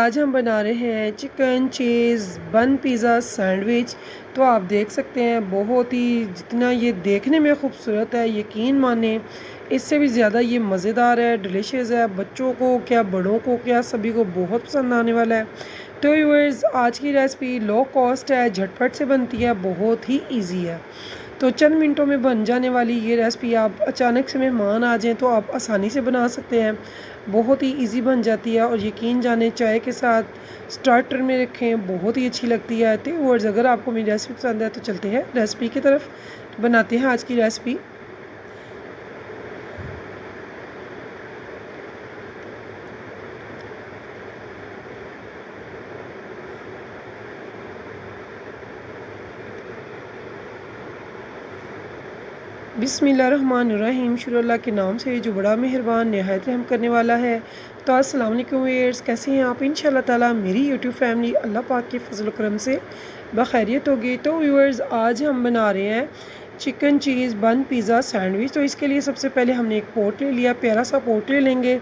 आज हम बना रहे हैं चिकन चीज़ बन पिज़्ज़ा सैंडविच। तो आप देख सकते हैं बहुत ही जितना ये देखने में खूबसूरत है, यकीन माने इससे भी ज़्यादा ये मज़ेदार है, डिलीशियस है। बच्चों को क्या, बड़ों को क्या, सभी को बहुत पसंद आने वाला है। तो व्यूअर्स, आज की रेसिपी लो कॉस्ट है, झटपट से बनती है, बहुत ही ईजी है। तो चंद मिनटों में बन जाने वाली ये रेसिपी, आप अचानक से मेहमान आ जाएं तो आप आसानी से बना सकते हैं। बहुत ही इजी बन जाती है और यकीन जाने चाय के साथ स्टार्टर में रखें, बहुत ही अच्छी लगती है। तो व्यूअर्स, अगर आपको मेरी रेसिपी पसंद है तो चलते हैं रेसिपी की तरफ, बनाते हैं आज की रेसिपी। बिस्मिल्लाहिर्रहमानिर्रहीम, शुरू अल्लाह के नाम से जो बड़ा मेहरबान नहायत रहम करने वाला है। तो अस्सलाम वालेकुम व्यूअर्स, कैसे हैं आप? इंशाल्लाह ताला मेरी यूट्यूब फैमिली अल्लाह पाक के फजल करम से बखैरियत होगी। तो व्यूअर्स, आज हम बना रहे हैं चिकन चीज़ बन पिज़्ज़ा सैंडविच। तो इसके लिए सबसे पहले हमने एक पोट ले लिया, प्यारा सा पोट ले लेंगे।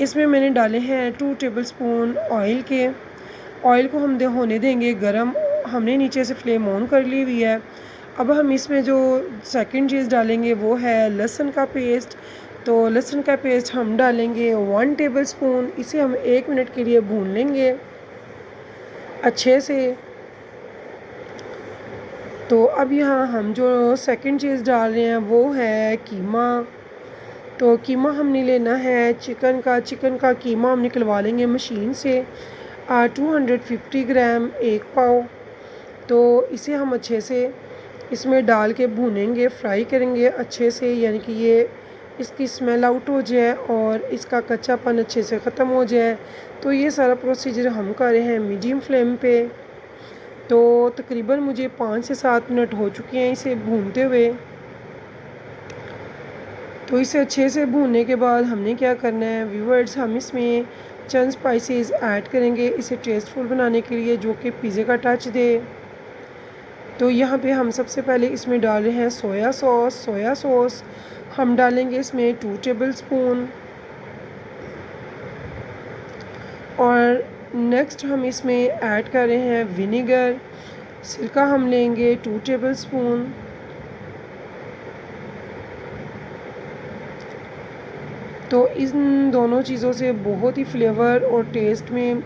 इसमें मैंने डाले हैं 2 टेबल स्पून ऑयल के। ऑयल को हम होने देंगे गरम। हमने नीचे से फ्लेम ऑन कर ली हुई है। अब हम इसमें जो सेकंड चीज़ डालेंगे वो है लहसुन का पेस्ट। तो लहसुन का पेस्ट हम डालेंगे 1 टेबल स्पून। इसे हम 1 मिनट के लिए भून लेंगे अच्छे से। तो अब यहाँ हम जो सेकंड चीज़ डाल रहे हैं वो है कीमा। तो कीमा हमने लेना है चिकन का कीमा हम निकलवा लेंगे मशीन से। 250 ग्राम, 1 पाव। तो इसे हम अच्छे से इसमें डाल के भूनेंगे, फ्राई करेंगे अच्छे से, यानी कि ये इसकी स्मेल आउट हो जाए और इसका कच्चापन अच्छे से ख़त्म हो जाए। तो ये सारा प्रोसीजर हम कर रहे हैं मीडियम फ्लेम पे। तो तकरीबन मुझे 5 से 7 मिनट हो चुके हैं इसे भूनते हुए। तो इसे अच्छे से भूनने के बाद हमने क्या करना है व्यूअर्स, हम इसमें चंद स्पाइसेस ऐड करेंगे इसे टेस्टफुल बनाने के लिए, जो कि पिज़्ज़े का टच दे। तो यहाँ पे हम सबसे पहले इसमें डाल रहे हैं सोया सॉस हम डालेंगे इसमें 2 टेबल स्पून। और नेक्स्ट हम इसमें ऐड कर रहे हैं विनेगर, सिरका हम लेंगे 2 टेबल स्पून। तो इन दोनों चीज़ों से बहुत ही फ्लेवर और टेस्ट में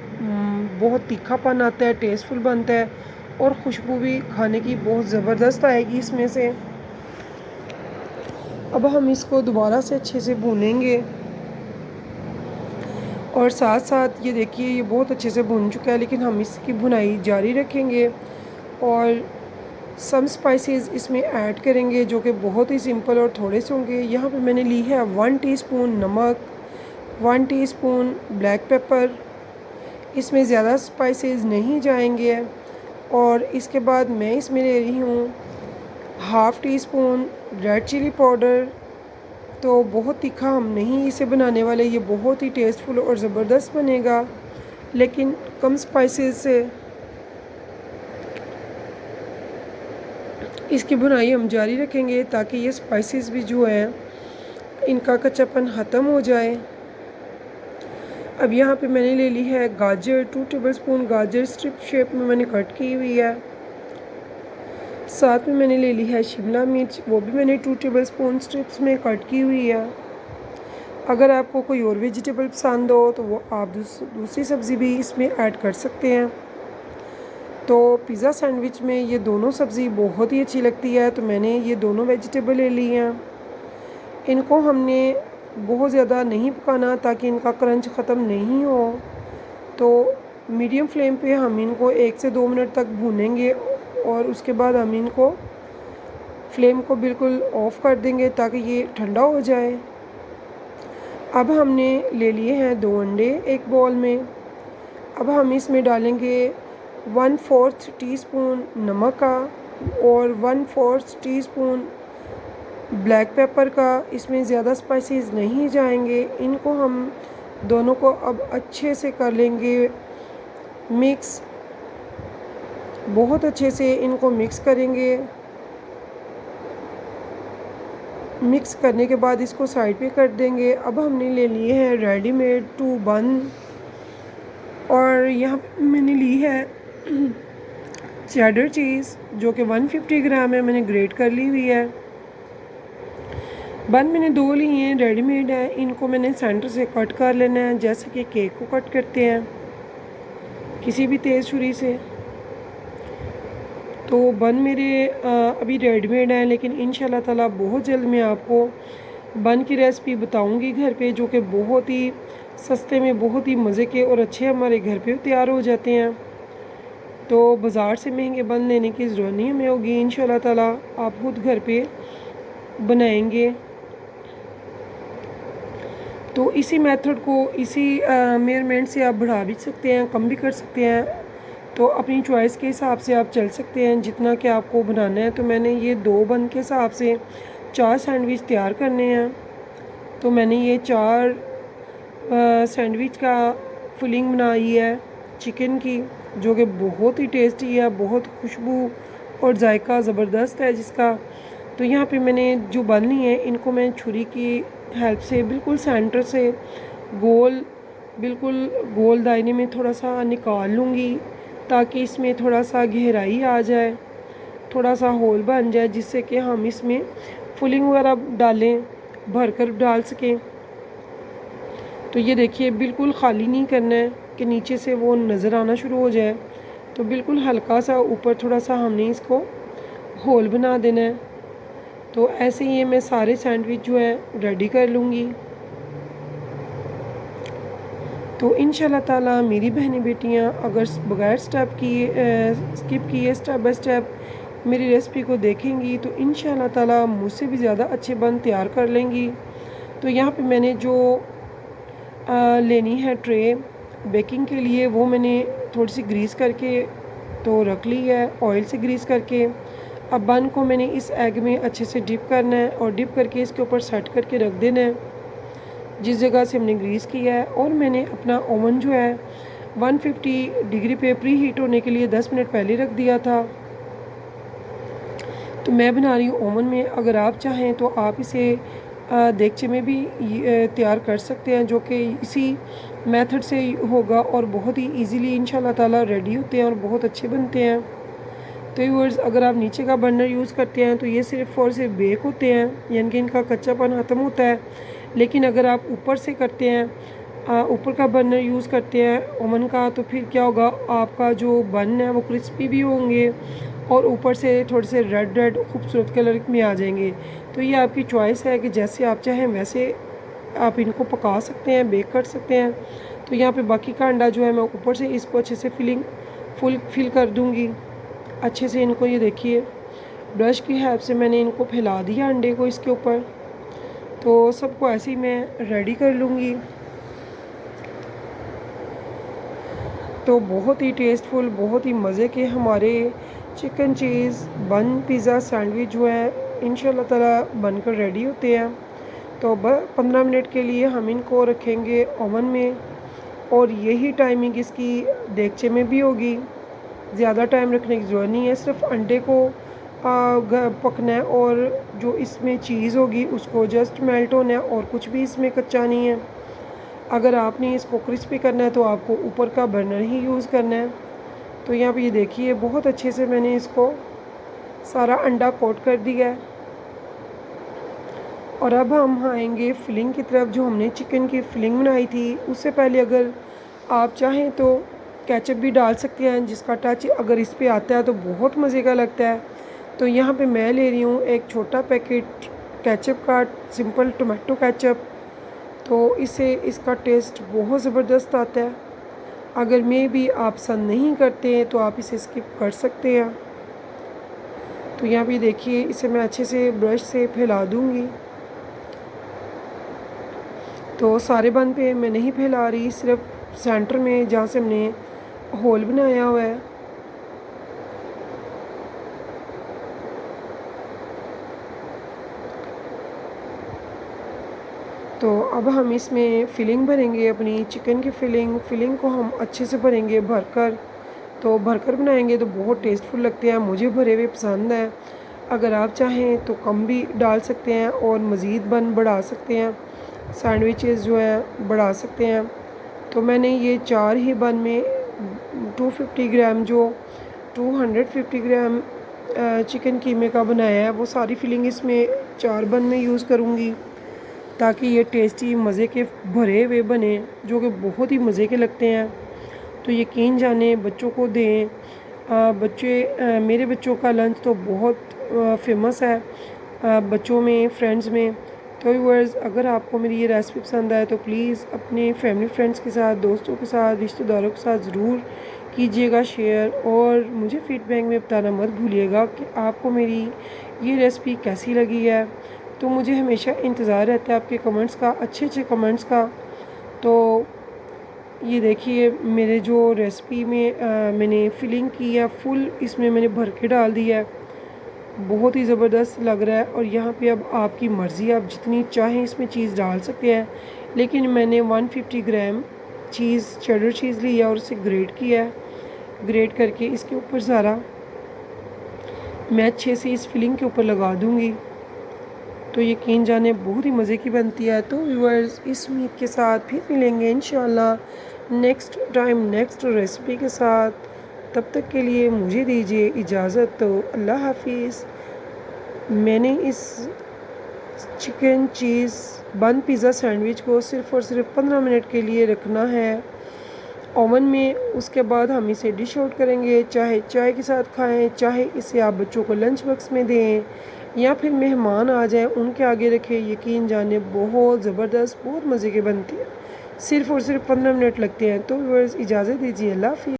बहुत तीखापन आता है, टेस्टफुल बनता है और खुशबू भी खाने की बहुत ज़बरदस्त आएगी इसमें से। अब हम इसको दोबारा से अच्छे से भूनेंगे और साथ साथ ये देखिए ये बहुत अच्छे से भुन चुका है, लेकिन हम इसकी भुनाई जारी रखेंगे और सम स्पाइसेस इसमें ऐड करेंगे जो कि बहुत ही सिंपल और थोड़े से होंगे। यहाँ पे मैंने ली है 1 टीस्पून नमक, 1 टीस्पून ब्लैक पेपर। इसमें ज़्यादा स्पाइसेस नहीं जाएंगे। और इसके बाद मैं इसमें ले रही हूँ half teaspoon red chilli powder. तो बहुत तीखा हम नहीं इसे बनाने वाले, ये बहुत ही टेस्टफुल और ज़बरदस्त बनेगा, लेकिन कम स्पाइसेस से इसकी बुनाई हम जारी रखेंगे ताकि ये स्पाइसेस भी जो हैं इनका कच्चापन ख़त्म हो जाए। अब यहाँ पे मैंने ले ली है गाजर, 2 टेबलस्पून गाजर स्ट्रिप शेप में मैंने कट की हुई है। साथ में मैंने ले ली है शिमला मिर्च, वो भी मैंने 2 टेबलस्पून स्ट्रिप्स में कट की हुई है। अगर आपको कोई और वेजिटेबल पसंद हो तो वो आप दूसरी सब्ज़ी भी इसमें ऐड कर सकते हैं। तो पिज़्ज़ा सैंडविच में ये दोनों सब्ज़ी बहुत ही अच्छी लगती है, तो मैंने ये दोनों वेजिटेबल ले ली हैं। इनको हमने बहुत ज़्यादा नहीं पकाना ताकि इनका क्रंच ख़त्म नहीं हो। तो मीडियम फ्लेम पे हम इनको 1 से 2 मिनट तक भूनेंगे और उसके बाद हम इनको फ्लेम को बिल्कुल ऑफ़ कर देंगे ताकि ये ठंडा हो जाए। अब हमने ले लिए हैं 2 अंडे एक बाउल में। अब हम इसमें डालेंगे 1/4 टीस्पून नमक का और 1/4 टीस्पून ब्लैक पेपर का। इसमें ज़्यादा स्पाइसेस नहीं जाएंगे। इनको हम दोनों को अब अच्छे से कर लेंगे मिक्स, बहुत अच्छे से इनको मिक्स करेंगे। मिक्स करने के बाद इसको साइड पे कर देंगे। अब हमने ले लिए हैं रेडीमेड 2 बन और यहाँ पे मैंने ली है चेडर चीज़ जो कि 150 ग्राम है, मैंने ग्रेट कर ली हुई है। बन मैंने 2 लिए हैं, रेडीमेड है। इनको मैंने सेंटर से कट कर लेना है जैसे कि केक को कट करते हैं किसी भी तेज़ छुरी से। तो बन मेरे अभी रेडीमेड हैं, लेकिन इंशाल्लाह ताला बहुत जल्द मैं आपको बन की रेसिपी बताऊंगी घर पे, जो कि बहुत ही सस्ते में बहुत ही मज़े के और अच्छे हमारे घर पे तैयार हो जाते हैं। तो बाज़ार से महंगे बन लेने की ज़रूरत नहीं हमें होगी, इंशाल्लाह ताला आप खुद घर पे बनाएंगे। तो इसी मेथड को इसी मेजरमेंट से आप बढ़ा भी सकते हैं, कम भी कर सकते हैं। तो अपनी चॉइस के हिसाब से आप चल सकते हैं जितना कि आपको बनाना है। तो मैंने ये 2 बन के हिसाब से 4 सैंडविच तैयार करने हैं। तो मैंने ये 4 सैंडविच का फिलिंग बनाई है चिकन की, जो कि बहुत ही टेस्टी है, बहुत खुशबू और जायका ज़बरदस्त है जिसका। तो यहाँ पे मैंने जो बन ली है इनको मैं छुरी की हेल्प से बिल्कुल सेंटर से बिल्कुल गोल दायरे में थोड़ा सा निकाल लूँगी, ताकि इसमें थोड़ा सा गहराई आ जाए, थोड़ा सा होल बन जाए, जिससे कि हम इसमें फिलिंग वगैरह डालें, भर कर डाल सकें। तो ये देखिए बिल्कुल ख़ाली नहीं करना है कि नीचे से वो नज़र आना शुरू हो जाए। तो बिल्कुल हल्का सा ऊपर थोड़ा सा हमने इसको होल बना देना है। तो ऐसे ही मैं सारे सैंडविच जो है रेडी कर लूँगी। तो इंशाल्लाह ताला मेरी बहनें बेटियां अगर बगैर स्किप किए स्टेप बाय स्टेप मेरी रेसिपी को देखेंगी तो इंशाल्लाह ताला मुझसे भी ज़्यादा अच्छे बन तैयार कर लेंगी। तो यहाँ पे मैंने जो लेनी है ट्रे बेकिंग के लिए, वो मैंने थोड़ी सी ग्रीस करके तो रख ली है, ऑयल से ग्रीस करके। अब बन को मैंने इस एग में अच्छे से डिप करना है और डिप करके इसके ऊपर सेट करके रख देना है जिस जगह से हमने ग्रीस किया है। और मैंने अपना ओवन जो है 150 डिग्री पे प्री हीट होने के लिए 10 मिनट पहले रख दिया था। तो मैं बना रही हूँ ओवन में। अगर आप चाहें तो आप इसे देगचे में भी तैयार कर सकते हैं, जो कि इसी मेथड से होगा और बहुत ही इजीली इंशाल्लाह ताला रेडी होते हैं और बहुत अच्छे बनते हैं। तो व्यूअर्स, अगर आप नीचे का बर्नर यूज़ करते हैं तो ये सिर्फ और सिर्फ बेक होते हैं, यानी कि इनका कच्चापन ख़त्म होता है। लेकिन अगर आप ऊपर से करते हैं, ऊपर का बर्नर यूज़ करते हैं ओवन का, तो फिर क्या होगा, आपका जो बन है वो क्रिस्पी भी होंगे और ऊपर से थोड़े से रेड रेड खूबसूरत कलर में आ जाएंगे। तो ये आपकी चॉइस है कि जैसे आप चाहें वैसे आप इनको पका सकते हैं, बेक कर सकते हैं। तो यहाँ पे बाकी का अंडा जो है मैं ऊपर से इसको अच्छे से फिल कर दूँगी अच्छे से। इनको ये देखिए ब्रश की हेल्प से मैंने इनको फैला दिया अंडे को इसके ऊपर। तो सबको ऐसे ही मैं रेडी कर लूँगी। तो बहुत ही टेस्टफुल, बहुत ही मज़े के हमारे चिकन चीज़ बन पिज़्ज़ा सैंडविच जो है इंशाल्लाह ताला बनकर रेडी होते हैं। तो 15 मिनट के लिए हम इनको रखेंगे ओवन में और यही टाइमिंग इसकी देगचे में भी होगी। ज़्यादा टाइम रखने की ज़रूरत नहीं है, सिर्फ अंडे को पकना है और जो इसमें चीज़ होगी उसको जस्ट मेल्ट होना है और कुछ भी इसमें कच्चा नहीं है। अगर आपने इसको क्रिस्पी करना है तो आपको ऊपर का बर्नर ही यूज़ करना है। तो यहाँ पे ये देखिए बहुत अच्छे से मैंने इसको सारा अंडा कोट कर दिया है। और अब हम आएंगे फिलिंग की तरफ। जो हमने चिकन की फिलिंग बनाई थी उससे पहले अगर आप चाहें तो केचप भी डाल सकते हैं, जिसका टच अगर इस पे आता है तो बहुत मज़े का लगता है। तो यहाँ पे मैं ले रही हूँ एक छोटा पैकेट केचप का, सिंपल टोमेटो केचप। तो इससे इसका टेस्ट बहुत ज़बरदस्त आता है। अगर मे भी आप पसंद नहीं करते हैं तो आप इसे स्किप कर सकते हैं। तो यहाँ पे देखिए इसे मैं अच्छे से ब्रश से फैला दूँगी। तो सारे बन पे मैं नहीं फैला रही, सिर्फ सेंटर में जहाँ से हमने होल बनाया हुआ है। तो अब हम इसमें फिलिंग भरेंगे, अपनी चिकन की फिलिंग को हम अच्छे से भरेंगे भरकर। तो भरकर बनाएंगे तो बहुत टेस्टफुल लगते हैं, मुझे भरे हुए पसंद है। अगर आप चाहें तो कम भी डाल सकते हैं और मज़ीद बन बढ़ा सकते हैं, सैंडविचेस जो है बढ़ा सकते हैं। तो मैंने ये 4 ही बन में 250 ग्राम जो 250 ग्राम चिकन कीमे का बनाया है, वो सारी फिलिंग इसमें 4 बन में यूज़ करूँगी ताकि ये टेस्टी मज़े के भरे हुए बने, जो कि बहुत ही मज़े के लगते हैं। तो यकीन जाने बच्चों को दें। मेरे बच्चों का लंच तो बहुत फेमस है बच्चों में, फ्रेंड्स में। तो व्यूअर्स, अगर आपको मेरी ये रेसिपी पसंद आए तो प्लीज़ अपने फैमिली फ्रेंड्स के साथ, दोस्तों के साथ, रिश्तेदारों के साथ ज़रूर कीजिएगा शेयर, और मुझे फीडबैक में बताना मत भूलिएगा कि आपको मेरी ये रेसिपी कैसी लगी है। तो मुझे हमेशा इंतज़ार रहता है आपके कमेंट्स का, अच्छे अच्छे कमेंट्स का। तो ये देखिए मेरे जो रेसिपी में मैंने फिलिंग की है फुल, इसमें मैंने भर के डाल दिया है, बहुत ही ज़बरदस्त लग रहा है। और यहाँ पे अब आपकी मर्ज़ी, आप जितनी चाहें इसमें चीज़ डाल सकते हैं, लेकिन मैंने 150 ग्राम चीज़, चेडर चीज़ ली है और उसे ग्रेट किया है। ग्रेट करके इसके ऊपर सारा मैं अच्छे से इस फिलिंग के ऊपर लगा दूँगी। तो यकीन जाने बहुत ही मज़े की बनती है। तो व्यूअर्स, इस उम्मीद के साथ फिर मिलेंगे इंशाल्लाह नेक्स्ट टाइम नेक्स्ट रेसिपी के साथ। तब तक के लिए मुझे दीजिए इजाज़त। तो अल्लाह हाफिज़। मैंने इस चिकन चीज़ बन पिज़्ज़ा सैंडविच को सिर्फ़ और सिर्फ 15 मिनट के लिए रखना है ओवन में। उसके बाद हम इसे डिश आउट करेंगे, चाहे चाय के साथ खाएं, चाहे इसे आप बच्चों को लंच बॉक्स में दें, या फिर मेहमान आ जाएं उनके आगे रखें। यकीन जाने बहुत ज़बरदस्त, बहुत मज़े के बनती है। सिर्फ़ और सिर्फ 15 मिनट लगते हैं। तो व्यूअर्स, इजाज़त दीजिए, अल्लाह हाफ़िज़।